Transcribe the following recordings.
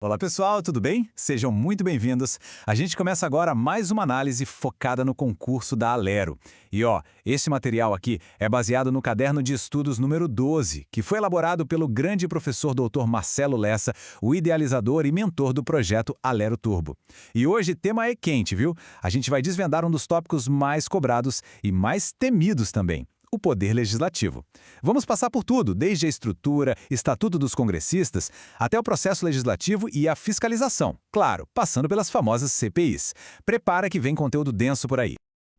Olá pessoal, tudo bem? Sejam muito bem-vindos. A gente começa agora mais uma análise focada no concurso da Alero. E esse material aqui é baseado no caderno de estudos número 12, que foi elaborado pelo grande professor Dr. Marcelo Lessa, o idealizador e mentor do projeto Alero Turbo. E hoje o tema é quente, viu? A gente vai desvendar um dos tópicos mais cobrados e mais temidos também: o poder legislativo. Vamos passar por tudo, desde a estrutura, estatuto dos congressistas, até o processo legislativo e a fiscalização. Claro, passando pelas famosas CPIs. Prepara que vem conteúdo denso por aí.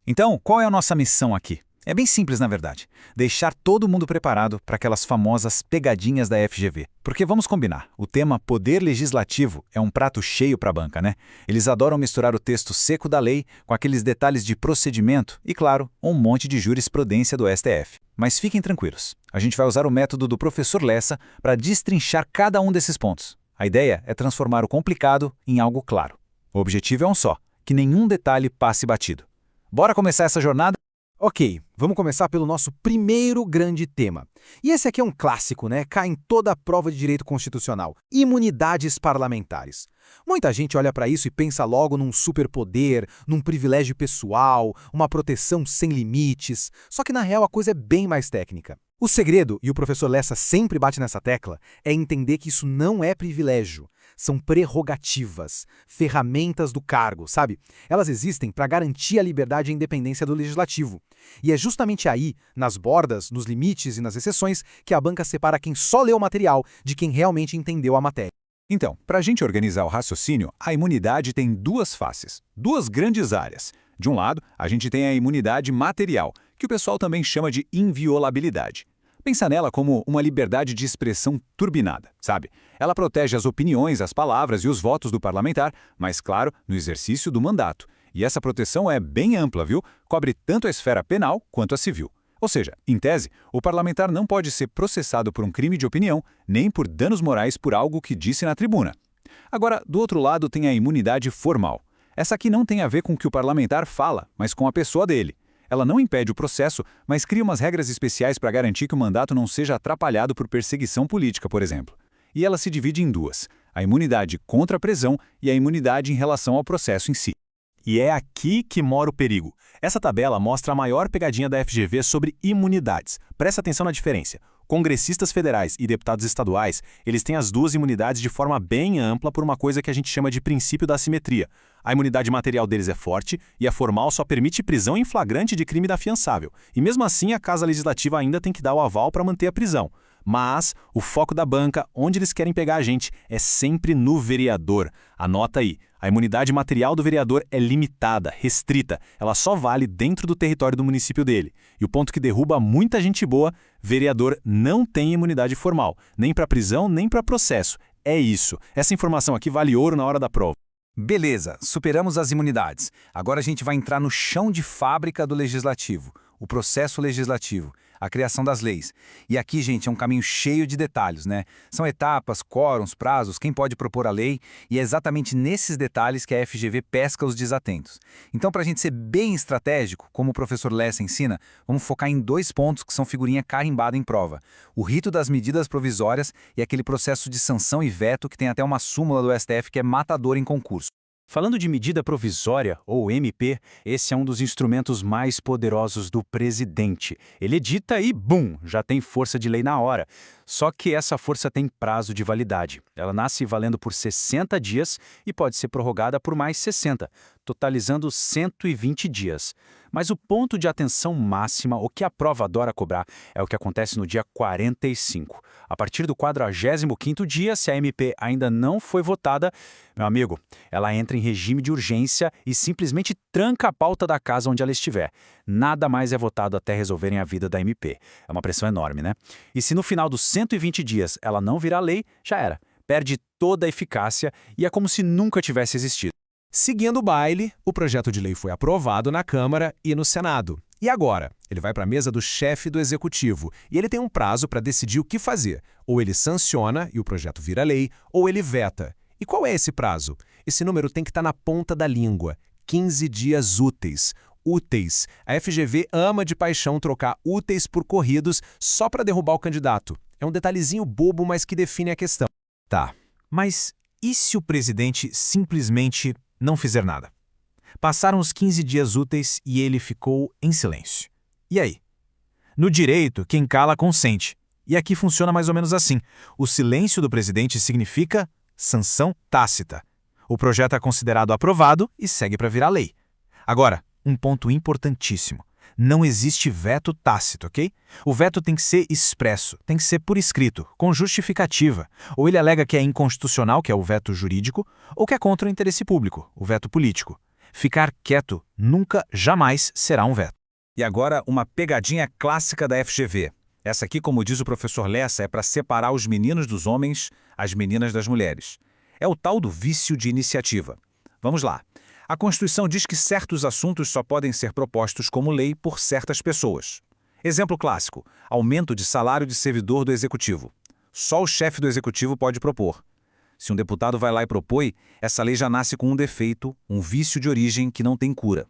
Então, qual é a nossa missão aqui? É bem simples, na verdade. Deixar todo mundo preparado para aquelas famosas pegadinhas da FGV. Porque vamos combinar, o tema poder legislativo é um prato cheio para a banca, né? Eles adoram misturar o texto seco da lei com aqueles detalhes de procedimento e, claro, um monte de jurisprudência do STF. Mas fiquem tranquilos, a gente vai usar o método do professor Lessa para destrinchar cada um desses pontos. A ideia é transformar o complicado em algo claro. O objetivo é um só: que nenhum detalhe passe batido. Bora começar essa jornada? Ok, vamos começar pelo nosso primeiro grande tema. E esse aqui é um clássico, né? Cai em toda a prova de direito constitucional: imunidades parlamentares. Muita gente olha para isso e pensa logo num superpoder, num privilégio pessoal, uma proteção sem limites. Só que na real a coisa é bem mais técnica. O segredo, e o professor Lessa sempre bate nessa tecla, é entender que isso não é privilégio. São prerrogativas, ferramentas do cargo, sabe? Elas existem para garantir a liberdade e a independência do legislativo. E é justamente aí, nas bordas, nos limites e nas exceções, que a banca separa quem só leu o material de quem realmente entendeu a matéria. Então, para a gente organizar o raciocínio, a imunidade tem duas faces, duas grandes áreas. De um lado, a gente tem a imunidade material, que o pessoal também chama de inviolabilidade. Pensa nela como uma liberdade de expressão turbinada, sabe? Ela protege as opiniões, as palavras e os votos do parlamentar, mas, claro, no exercício do mandato. E essa proteção é bem ampla, viu? Cobre tanto a esfera penal quanto a civil. Ou seja, em tese, o parlamentar não pode ser processado por um crime de opinião, nem por danos morais por algo que disse na tribuna. Agora, do outro lado tem a imunidade formal. Essa aqui não tem a ver com o que o parlamentar fala, mas com a pessoa dele. Ela não impede o processo, mas cria umas regras especiais para garantir que o mandato não seja atrapalhado por perseguição política, por exemplo. E ela se divide em duas: a imunidade contra a prisão e a imunidade em relação ao processo em si. E é aqui que mora o perigo. Essa tabela mostra a maior pegadinha da FGV sobre imunidades. Presta atenção na diferença. Congressistas federais e deputados estaduais, eles têm as duas imunidades de forma bem ampla por uma coisa que a gente chama de princípio da assimetria. A imunidade material deles é forte e a formal só permite prisão em flagrante de crime inafiançável. E mesmo assim, a Casa Legislativa ainda tem que dar o aval para manter a prisão. Mas o foco da banca, onde eles querem pegar a gente, é sempre no vereador. Anota aí, a imunidade material do vereador é limitada, restrita. Ela só vale dentro do território do município dele. E o ponto que derruba muita gente boa: vereador não tem imunidade formal, nem para prisão, nem para processo. É isso. Essa informação aqui vale ouro na hora da prova. Beleza, superamos as imunidades. Agora a gente vai entrar no chão de fábrica do legislativo, o processo legislativo, a criação das leis. E aqui, gente, é um caminho cheio de detalhes, né? São etapas, quórums, prazos, quem pode propor a lei, e é exatamente nesses detalhes que a FGV pesca os desatentos. Então, para a gente ser bem estratégico, como o professor Lessa ensina, vamos focar em dois pontos que são figurinha carimbada em prova: o rito das medidas provisórias e aquele processo de sanção e veto que tem até uma súmula do STF que é matador em concurso. Falando de medida provisória, ou MP, esse é um dos instrumentos mais poderosos do presidente. Ele edita e, bum, já tem força de lei na hora. Só que essa força tem prazo de validade. Ela nasce valendo por 60 dias e pode ser prorrogada por mais 60, totalizando 120 dias. Mas o ponto de atenção máxima, o que a prova adora cobrar, é o que acontece no dia 45. A partir do 45º dia, se a MP ainda não foi votada, meu amigo, ela entra em regime de urgência e simplesmente tranca a pauta da casa onde ela estiver. Nada mais é votado até resolverem a vida da MP. É uma pressão enorme, né? E se no final dos 120 dias ela não virar lei, já era. Perde toda a eficácia e é como se nunca tivesse existido. Seguindo o baile, o projeto de lei foi aprovado na Câmara e no Senado. E agora? Ele vai para a mesa do chefe do Executivo e ele tem um prazo para decidir o que fazer. Ou ele sanciona e o projeto vira lei, ou ele veta. E qual é esse prazo? Esse número tem que estar na ponta da língua: 15 dias úteis. Úteis. A FGV ama de paixão trocar úteis por corridos só para derrubar o candidato. É um detalhezinho bobo, mas que define a questão. Tá, mas E se o presidente simplesmente não fizer nada? Passaram os 15 dias úteis e ele ficou em silêncio. E aí? No direito, quem cala consente. E aqui funciona mais ou menos assim. O silêncio do presidente significa sanção tácita. O projeto é considerado aprovado e segue para virar lei. Agora, um ponto importantíssimo. Não existe veto tácito, ok? O veto tem que ser expresso, tem que ser por escrito, com justificativa. Ou ele alega que é inconstitucional, que é o veto jurídico, ou que é contra o interesse público, o veto político. Ficar quieto nunca, jamais será um veto. E agora, uma pegadinha clássica da FGV. Essa aqui, como diz o professor Lessa, é para separar os meninos dos homens, as meninas das mulheres. É o tal do vício de iniciativa. Vamos lá. A Constituição diz que certos assuntos só podem ser propostos como lei por certas pessoas. Exemplo clássico: aumento de salário de servidor do Executivo. Só o chefe do Executivo pode propor. Se um deputado vai lá e propõe, essa lei já nasce com um defeito, um vício de origem que não tem cura.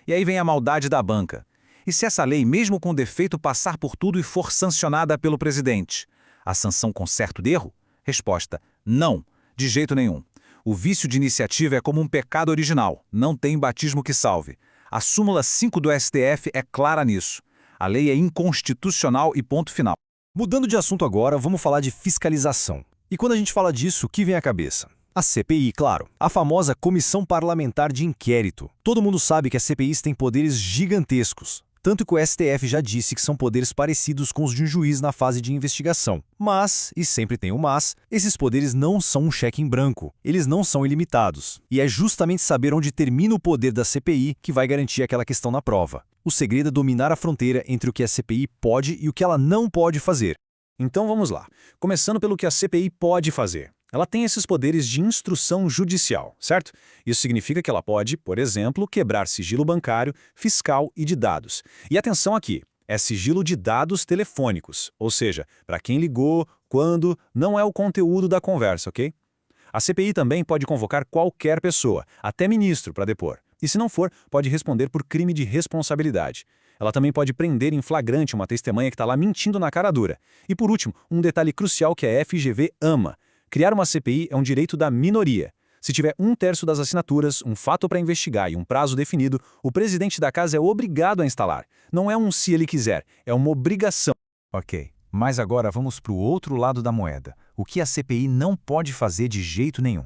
E aí vem a maldade da banca. E se essa lei, mesmo com defeito, passar por tudo e for sancionada pelo presidente? A sanção conserta o erro? Resposta: não, de jeito nenhum. O vício de iniciativa é como um pecado original, não tem batismo que salve. A súmula 5 do STF é clara nisso. A lei é inconstitucional e ponto final. Mudando de assunto agora, vamos falar de fiscalização. E quando a gente fala disso, o que vem à cabeça? A CPI, claro. A famosa Comissão Parlamentar de Inquérito. Todo mundo sabe que as CPIs têm poderes gigantescos. Tanto que o STF já disse que são poderes parecidos com os de um juiz na fase de investigação. Mas, e sempre tem o mas, esses poderes não são um cheque em branco. Eles não são ilimitados. E é justamente saber onde termina o poder da CPI que vai garantir aquela questão na prova. O segredo é dominar a fronteira entre o que a CPI pode e o que ela não pode fazer. Então vamos lá. Começando pelo que a CPI pode fazer. Ela tem esses poderes de instrução judicial, certo? Isso significa que ela pode, por exemplo, quebrar sigilo bancário, fiscal e de dados. E atenção aqui, é sigilo de dados telefônicos, ou seja, para quem ligou, quando, não é o conteúdo da conversa, ok? A CPI também pode convocar qualquer pessoa, até ministro, para depor. E se não for, pode responder por crime de responsabilidade. Ela também pode prender em flagrante uma testemunha que está lá mentindo na cara dura. E por último, um detalhe crucial que a FGV ama. Criar uma CPI é um direito da minoria. Se tiver 1/3 das assinaturas, um fato para investigar e um prazo definido, o presidente da casa é obrigado a instalar. Não é um se ele quiser, é uma obrigação. Ok, mas agora vamos para o outro lado da moeda. O que a CPI não pode fazer de jeito nenhum.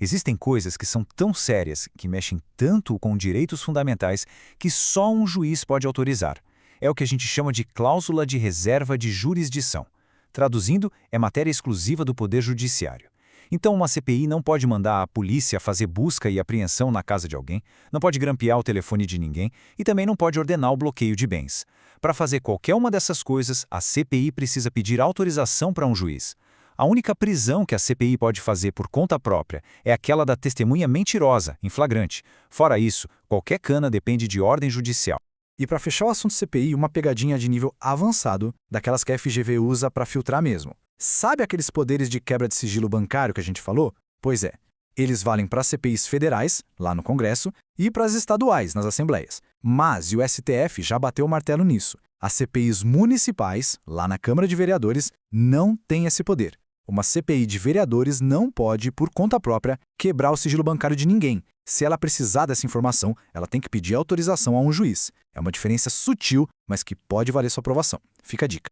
Existem coisas que são tão sérias, que mexem tanto com direitos fundamentais, que só um juiz pode autorizar. É o que a gente chama de cláusula de reserva de jurisdição. Traduzindo, é matéria exclusiva do Poder Judiciário. Então, uma CPI não pode mandar a polícia fazer busca e apreensão na casa de alguém, não pode grampear o telefone de ninguém e também não pode ordenar o bloqueio de bens. Para fazer qualquer uma dessas coisas, a CPI precisa pedir autorização para um juiz. A única prisão que a CPI pode fazer por conta própria é aquela da testemunha mentirosa, em flagrante. Fora isso, qualquer cana depende de ordem judicial. E para fechar o assunto CPI, uma pegadinha de nível avançado, daquelas que a FGV usa para filtrar mesmo. Sabe aqueles poderes de quebra de sigilo bancário que a gente falou? Pois é, eles valem para CPIs federais, lá no Congresso, e para as estaduais, nas assembleias. Mas, e o STF já bateu o martelo nisso, as CPIs municipais, lá na Câmara de Vereadores, não têm esse poder. Uma CPI de vereadores não pode, por conta própria, quebrar o sigilo bancário de ninguém. Se ela precisar dessa informação, ela tem que pedir autorização a um juiz. É uma diferença sutil, mas que pode valer sua aprovação. Fica a dica.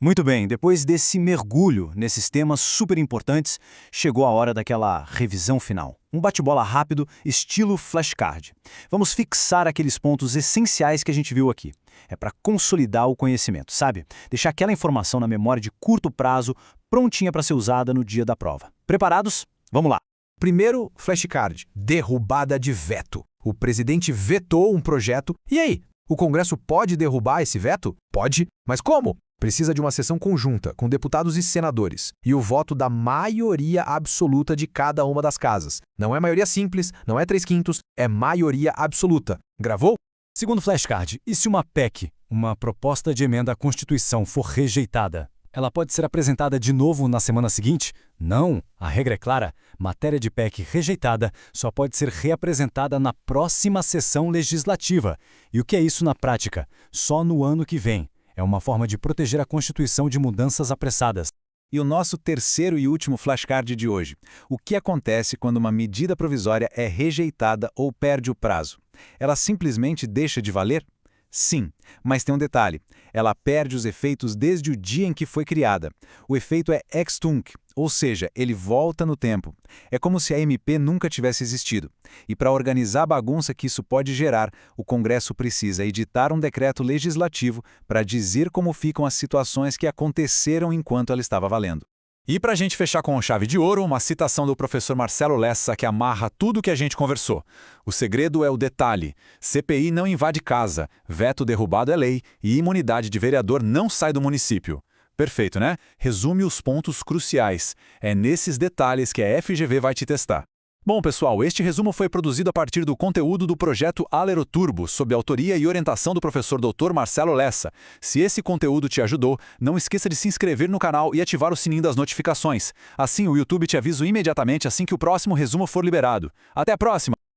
Muito bem, depois desse mergulho nesses temas super importantes, chegou a hora daquela revisão final. Um bate-bola rápido, estilo flashcard. Vamos fixar aqueles pontos essenciais que a gente viu aqui. É para consolidar o conhecimento, sabe? Deixar aquela informação na memória de curto prazo, prontinha para ser usada no dia da prova. Preparados? Vamos lá! Primeiro, flashcard, derrubada de veto. O presidente vetou um projeto. E aí? O Congresso pode derrubar esse veto? Pode, mas como? Precisa de uma sessão conjunta, com deputados e senadores, e o voto da maioria absoluta de cada uma das casas. Não é maioria simples, não é 3/5, é maioria absoluta. Gravou? Segundo flashcard, e se uma PEC, uma proposta de emenda à Constituição, for rejeitada? Ela pode ser apresentada de novo na semana seguinte? Não, a regra é clara. Matéria de PEC rejeitada só pode ser reapresentada na próxima sessão legislativa. E o que é isso na prática? Só no ano que vem. É uma forma de proteger a Constituição de mudanças apressadas. E o nosso terceiro e último flashcard de hoje. O que acontece quando uma medida provisória é rejeitada ou perde o prazo? Ela simplesmente deixa de valer? Sim, mas tem um detalhe. Ela perde os efeitos desde o dia em que foi criada. O efeito é ex tunc, ou seja, ele volta no tempo. É como se a MP nunca tivesse existido. E para organizar a bagunça que isso pode gerar, o Congresso precisa editar um decreto legislativo para dizer como ficam as situações que aconteceram enquanto ela estava valendo. E para a gente fechar com chave de ouro, uma citação do professor Marcelo Lessa que amarra tudo o que a gente conversou. O segredo é o detalhe. CPI não invade casa, veto derrubado é lei e imunidade de vereador não sai do município. Perfeito, né? Resume os pontos cruciais. É nesses detalhes que a FGV vai te testar. Bom, pessoal, este resumo foi produzido a partir do conteúdo do projeto Aleroturbo, sob autoria e orientação do professor Dr. Marcelo Lessa. Se esse conteúdo te ajudou, não esqueça de se inscrever no canal e ativar o sininho das notificações. Assim, o YouTube te avisa imediatamente assim que o próximo resumo for liberado. Até a próxima!